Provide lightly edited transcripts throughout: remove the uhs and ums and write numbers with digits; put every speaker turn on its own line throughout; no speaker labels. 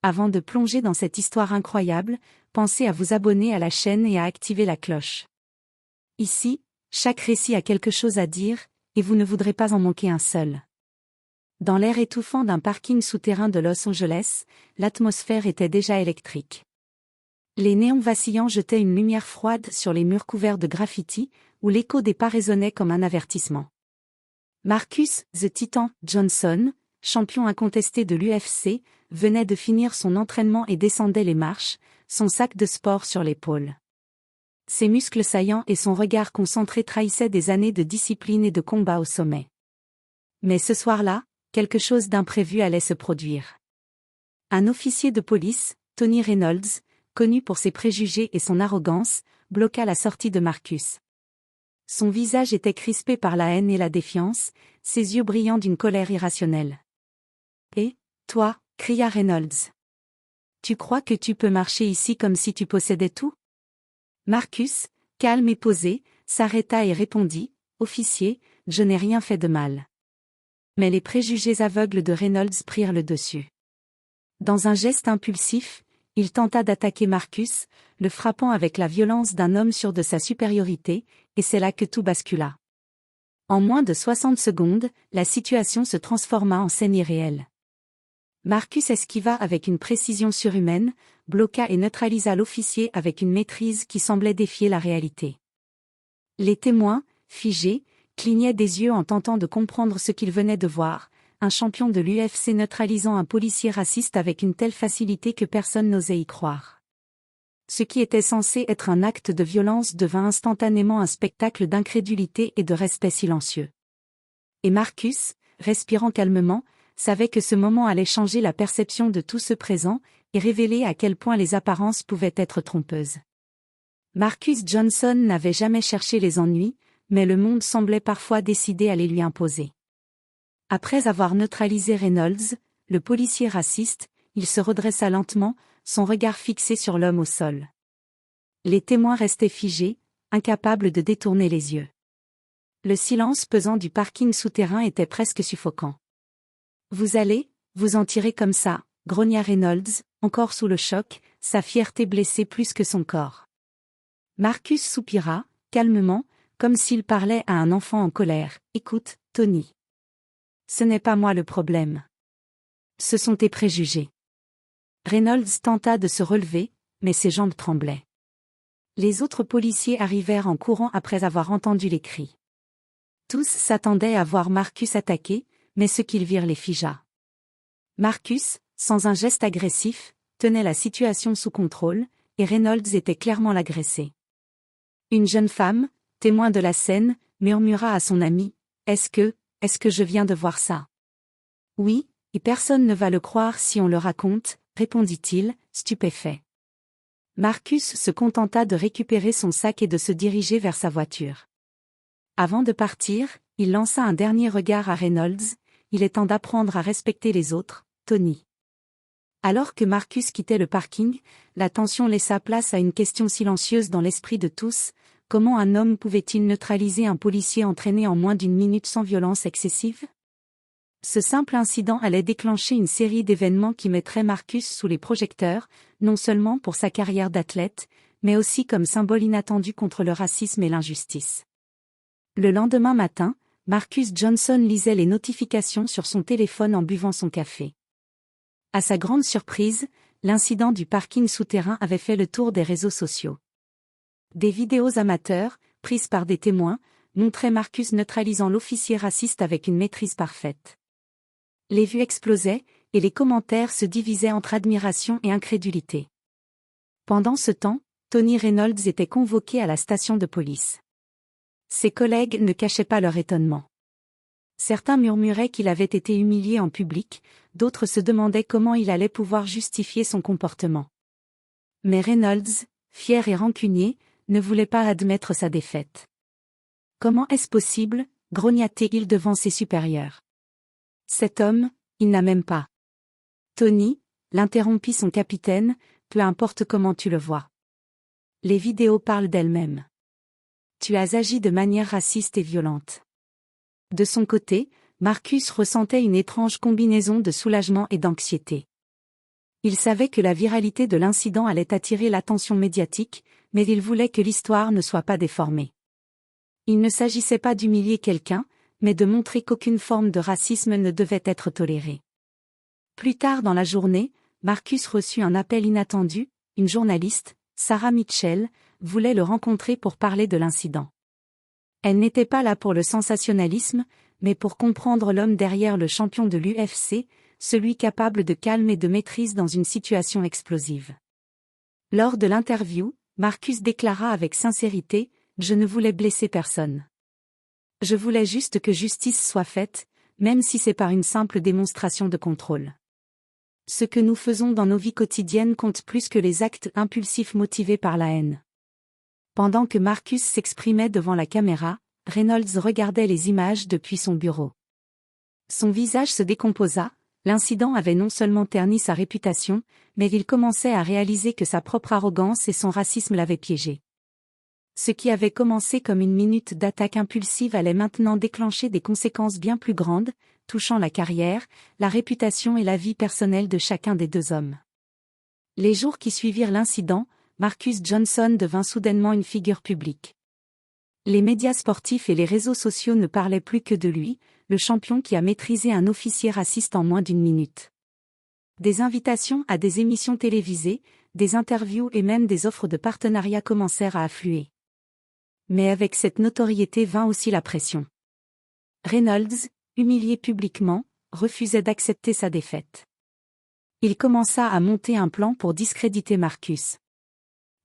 Avant de plonger dans cette histoire incroyable, pensez à vous abonner à la chaîne et à activer la cloche. Ici, chaque récit a quelque chose à dire, et vous ne voudrez pas en manquer un seul. Dans l'air étouffant d'un parking souterrain de Los Angeles, l'atmosphère était déjà électrique. Les néons vacillants jetaient une lumière froide sur les murs couverts de graffitis, où l'écho des pas résonnait comme un avertissement. Marcus The Titan Johnson, champion incontesté de l'UFC, venait de finir son entraînement et descendait les marches, son sac de sport sur l'épaule. Ses muscles saillants et son regard concentré trahissaient des années de discipline et de combat au sommet. Mais ce soir-là, quelque chose d'imprévu allait se produire. Un officier de police, Tony Reynolds, connu pour ses préjugés et son arrogance, bloqua la sortie de Marcus. Son visage était crispé par la haine et la défiance, ses yeux brillants d'une colère irrationnelle. « Et, toi » cria Reynolds. « Tu crois que tu peux marcher ici comme si tu possédais tout ?» Marcus, calme et posé, s'arrêta et répondit, « Officier, je n'ai rien fait de mal. » Mais les préjugés aveugles de Reynolds prirent le dessus. Dans un geste impulsif, il tenta d'attaquer Marcus, le frappant avec la violence d'un homme sûr de sa supériorité, et c'est là que tout bascula. En moins de 60 secondes, la situation se transforma en scène irréelle. Marcus esquiva avec une précision surhumaine, bloqua et neutralisa l'officier avec une maîtrise qui semblait défier la réalité. Les témoins, figés, clignaient des yeux en tentant de comprendre ce qu'ils venaient de voir, un champion de l'UFC neutralisant un policier raciste avec une telle facilité que personne n'osait y croire. Ce qui était censé être un acte de violence devint instantanément un spectacle d'incrédulité et de respect silencieux. Et Marcus, respirant calmement, savait que ce moment allait changer la perception de tous ceux présents, et révéler à quel point les apparences pouvaient être trompeuses. Marcus Johnson n'avait jamais cherché les ennuis, mais le monde semblait parfois décidé à les lui imposer. Après avoir neutralisé Reynolds, le policier raciste, il se redressa lentement, son regard fixé sur l'homme au sol. Les témoins restaient figés, incapables de détourner les yeux. Le silence pesant du parking souterrain était presque suffocant. « Vous allez, vous en tirer comme ça » grogna Reynolds, encore sous le choc, sa fierté blessée plus que son corps. Marcus soupira, calmement, comme s'il parlait à un enfant en colère. « Écoute, Tony. Ce n'est pas moi le problème. Ce sont tes préjugés. » Reynolds tenta de se relever, mais ses jambes tremblaient. Les autres policiers arrivèrent en courant après avoir entendu les cris. Tous s'attendaient à voir Marcus attaquer, mais ce qu'ils virent les figea. Marcus, sans un geste agressif, tenait la situation sous contrôle, et Reynolds était clairement l'agressé. Une jeune femme, témoin de la scène, murmura à son ami, « Est-ce que je viens de voir ça ?» « Oui, et personne ne va le croire si on le raconte, » répondit-il, stupéfait. Marcus se contenta de récupérer son sac et de se diriger vers sa voiture. Avant de partir, il lança un dernier regard à Reynolds, « Il est temps d'apprendre à respecter les autres, Tony. » Alors que Marcus quittait le parking, la tension laissa place à une question silencieuse dans l'esprit de tous, comment un homme pouvait-il neutraliser un policier entraîné en moins d'une minute sans violence excessive ? Ce simple incident allait déclencher une série d'événements qui mettraient Marcus sous les projecteurs, non seulement pour sa carrière d'athlète, mais aussi comme symbole inattendu contre le racisme et l'injustice. Le lendemain matin, Marcus Johnson lisait les notifications sur son téléphone en buvant son café. À sa grande surprise, l'incident du parking souterrain avait fait le tour des réseaux sociaux. Des vidéos amateurs, prises par des témoins, montraient Marcus neutralisant l'officier raciste avec une maîtrise parfaite. Les vues explosaient, et les commentaires se divisaient entre admiration et incrédulité. Pendant ce temps, Tony Reynolds était convoqué à la station de police. Ses collègues ne cachaient pas leur étonnement. Certains murmuraient qu'il avait été humilié en public, d'autres se demandaient comment il allait pouvoir justifier son comportement. Mais Reynolds, fier et rancunier, ne voulait pas admettre sa défaite. « Comment est-ce possible ?» grogna-t-il devant ses supérieurs. « Cet homme, il n'a même pas. » « Tony, » l'interrompit son capitaine, « peu importe comment tu le vois. Les vidéos parlent d'elles-mêmes. Tu as agi de manière raciste et violente. » De son côté, Marcus ressentait une étrange combinaison de soulagement et d'anxiété. Il savait que la viralité de l'incident allait attirer l'attention médiatique, mais il voulait que l'histoire ne soit pas déformée. Il ne s'agissait pas d'humilier quelqu'un, mais de montrer qu'aucune forme de racisme ne devait être tolérée. Plus tard dans la journée, Marcus reçut un appel inattendu. Une journaliste, Sarah Mitchell, voulait le rencontrer pour parler de l'incident. Elle n'était pas là pour le sensationnalisme, mais pour comprendre l'homme derrière le champion de l'UFC, celui capable de calme et de maîtrise dans une situation explosive. Lors de l'interview, Marcus déclara avec sincérité : « Je ne voulais blesser personne. Je voulais juste que justice soit faite, même si c'est par une simple démonstration de contrôle. Ce que nous faisons dans nos vies quotidiennes compte plus que les actes impulsifs motivés par la haine. » Pendant que Marcus s'exprimait devant la caméra, Reynolds regardait les images depuis son bureau. Son visage se décomposa. L'incident avait non seulement terni sa réputation, mais il commençait à réaliser que sa propre arrogance et son racisme l'avaient piégé. Ce qui avait commencé comme une minute d'attaque impulsive allait maintenant déclencher des conséquences bien plus grandes, touchant la carrière, la réputation et la vie personnelle de chacun des deux hommes. Les jours qui suivirent l'incident, Marcus Johnson devint soudainement une figure publique. Les médias sportifs et les réseaux sociaux ne parlaient plus que de lui, le champion qui a maîtrisé un officier raciste en moins d'une minute. Des invitations à des émissions télévisées, des interviews et même des offres de partenariat commencèrent à affluer. Mais avec cette notoriété vint aussi la pression. Reynolds, humilié publiquement, refusait d'accepter sa défaite. Il commença à monter un plan pour discréditer Marcus.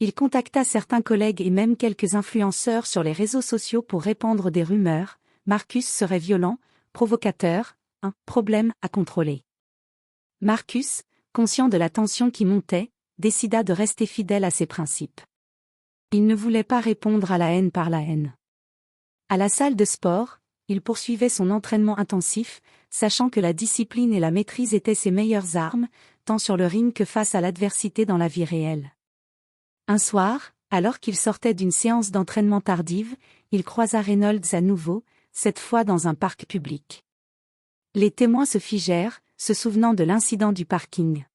Il contacta certains collègues et même quelques influenceurs sur les réseaux sociaux pour répandre des rumeurs. Marcus serait violent, provocateur, un problème à contrôler. Marcus, conscient de la tension qui montait, décida de rester fidèle à ses principes. Il ne voulait pas répondre à la haine par la haine. À la salle de sport, il poursuivait son entraînement intensif, sachant que la discipline et la maîtrise étaient ses meilleures armes, tant sur le ring que face à l'adversité dans la vie réelle. Un soir, alors qu'il sortait d'une séance d'entraînement tardive, il croisa Reynolds à nouveau, cette fois dans un parc public. Les témoins se figèrent, se souvenant de l'incident du parking.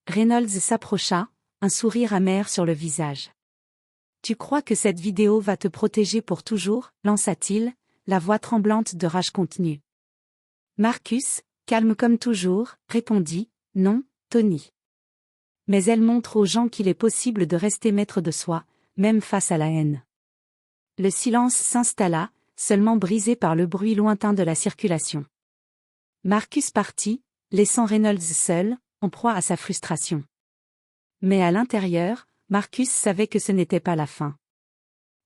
Reynolds s'approcha, un sourire amer sur le visage. « Tu crois que cette vidéo va te protéger pour toujours ?» lança-t-il, la voix tremblante de rage contenue. Marcus, calme comme toujours, répondit : « Non, Tony. Mais elle montre aux gens qu'il est possible de rester maître de soi, même face à la haine. » Le silence s'installa, seulement brisé par le bruit lointain de la circulation. Marcus partit, laissant Reynolds seul, en proie à sa frustration. Mais à l'intérieur, Marcus savait que ce n'était pas la fin.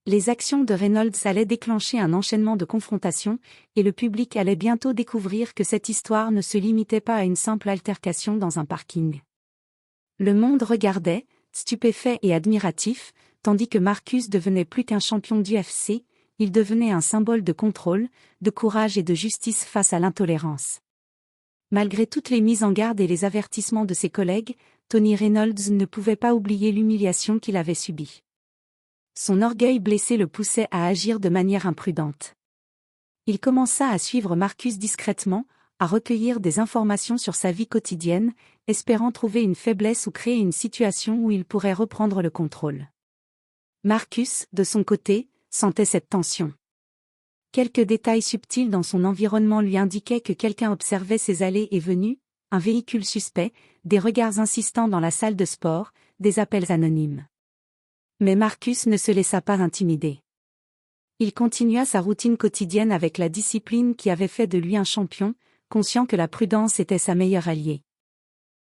Les actions de Reynolds allaient déclencher un enchaînement de confrontations, et le public allait bientôt découvrir que cette histoire ne se limitait pas à une simple altercation dans un parking. Le monde regardait, stupéfait et admiratif, tandis que Marcus devenait plus qu'un champion d'UFC, il devenait un symbole de contrôle, de courage et de justice face à l'intolérance. Malgré toutes les mises en garde et les avertissements de ses collègues, Tony Reynolds ne pouvait pas oublier l'humiliation qu'il avait subie. Son orgueil blessé le poussait à agir de manière imprudente. Il commença à suivre Marcus discrètement, à recueillir des informations sur sa vie quotidienne, espérant trouver une faiblesse ou créer une situation où il pourrait reprendre le contrôle. Marcus, de son côté, sentait cette tension. Quelques détails subtils dans son environnement lui indiquaient que quelqu'un observait ses allées et venues, un véhicule suspect, des regards insistants dans la salle de sport, des appels anonymes. Mais Marcus ne se laissa pas intimider. Il continua sa routine quotidienne avec la discipline qui avait fait de lui un champion, conscient que la prudence était sa meilleure alliée.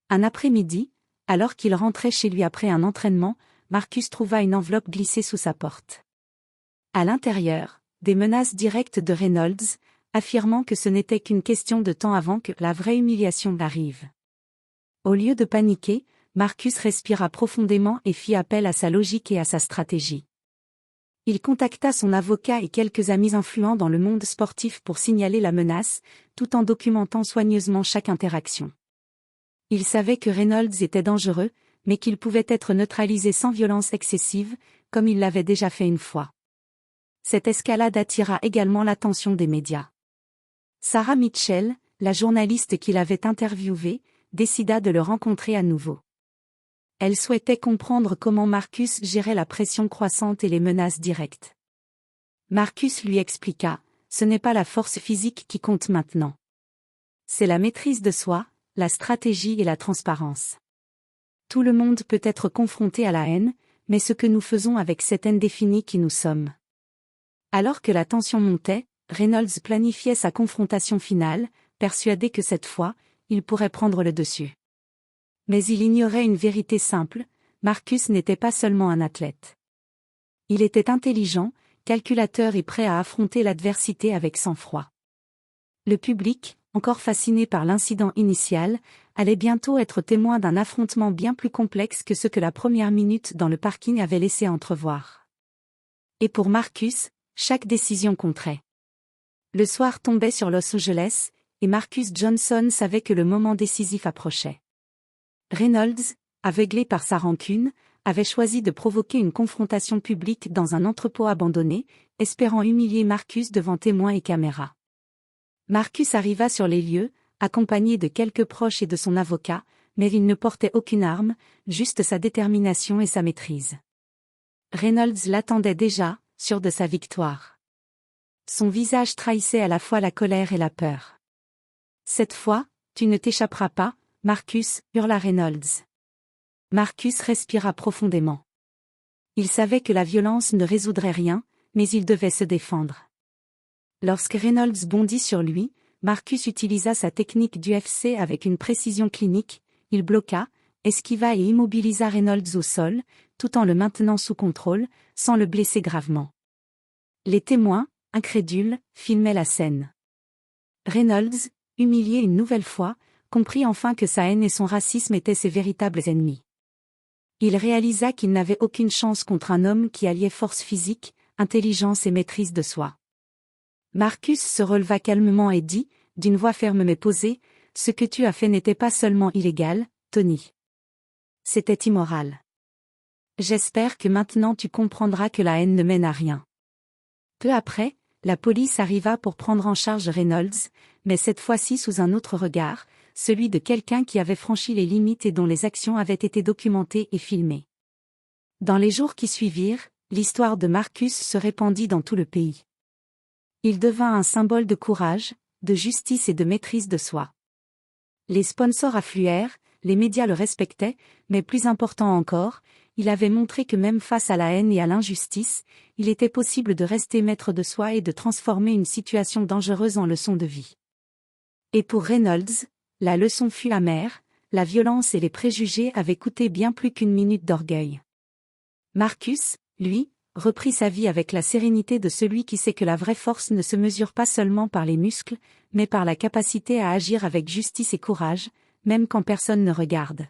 Un après-midi, alors qu'il rentrait chez lui après un entraînement, Marcus trouva une enveloppe glissée sous sa porte. À l'intérieur, des menaces directes de Reynolds, affirmant que ce n'était qu'une question de temps avant que la vraie humiliation arrive. Au lieu de paniquer, Marcus respira profondément et fit appel à sa logique et à sa stratégie. Il contacta son avocat et quelques amis influents dans le monde sportif pour signaler la menace, tout en documentant soigneusement chaque interaction. Il savait que Reynolds était dangereux, mais qu'il pouvait être neutralisé sans violence excessive, comme il l'avait déjà fait une fois. Cette escalade attira également l'attention des médias. Sarah Mitchell, la journaliste qui l'avait interviewé, décida de le rencontrer à nouveau. Elle souhaitait comprendre comment Marcus gérait la pression croissante et les menaces directes. Marcus lui expliqua, ce n'est pas la force physique qui compte maintenant. C'est la maîtrise de soi, la stratégie et la transparence. Tout le monde peut être confronté à la haine, mais ce que nous faisons avec cette haine définit qui nous sommes. Alors que la tension montait, Reynolds planifiait sa confrontation finale, persuadé que cette fois, il pourrait prendre le dessus. Mais il ignorait une vérité simple, Marcus n'était pas seulement un athlète. Il était intelligent, calculateur et prêt à affronter l'adversité avec sang-froid. Le public, encore fasciné par l'incident initial, allait bientôt être témoin d'un affrontement bien plus complexe que ce que la première minute dans le parking avait laissé entrevoir. Et pour Marcus, chaque décision compterait. Le soir tombait sur Los Angeles, et Marcus Johnson savait que le moment décisif approchait. Reynolds, aveuglé par sa rancune, avait choisi de provoquer une confrontation publique dans un entrepôt abandonné, espérant humilier Marcus devant témoins et caméras. Marcus arriva sur les lieux, accompagné de quelques proches et de son avocat, mais il ne portait aucune arme, juste sa détermination et sa maîtrise. Reynolds l'attendait déjà, sûr de sa victoire. Son visage trahissait à la fois la colère et la peur. « Cette fois, tu ne t'échapperas pas, Marcus, hurla Reynolds. Marcus respira profondément. Il savait que la violence ne résoudrait rien, mais il devait se défendre. Lorsque Reynolds bondit sur lui, Marcus utilisa sa technique d'UFC avec une précision clinique, il bloqua, esquiva et immobilisa Reynolds au sol, tout en le maintenant sous contrôle, sans le blesser gravement. Les témoins, incrédules, filmaient la scène. Reynolds, humilié une nouvelle fois, comprit enfin que sa haine et son racisme étaient ses véritables ennemis. Il réalisa qu'il n'avait aucune chance contre un homme qui alliait force physique, intelligence et maîtrise de soi. Marcus se releva calmement et dit, d'une voix ferme mais posée, « Ce que tu as fait n'était pas seulement illégal, Tony. C'était immoral. J'espère que maintenant tu comprendras que la haine ne mène à rien. » Peu après, la police arriva pour prendre en charge Reynolds, mais cette fois-ci sous un autre regard, celui de quelqu'un qui avait franchi les limites et dont les actions avaient été documentées et filmées. Dans les jours qui suivirent, l'histoire de Marcus se répandit dans tout le pays. Il devint un symbole de courage, de justice et de maîtrise de soi. Les sponsors affluèrent, les médias le respectaient, mais plus important encore, il avait montré que même face à la haine et à l'injustice, il était possible de rester maître de soi et de transformer une situation dangereuse en leçon de vie. Et pour Reynolds, la leçon fut amère, la violence et les préjugés avaient coûté bien plus qu'une minute d'orgueil. Marcus, lui, reprit sa vie avec la sérénité de celui qui sait que la vraie force ne se mesure pas seulement par les muscles, mais par la capacité à agir avec justice et courage, même quand personne ne regarde.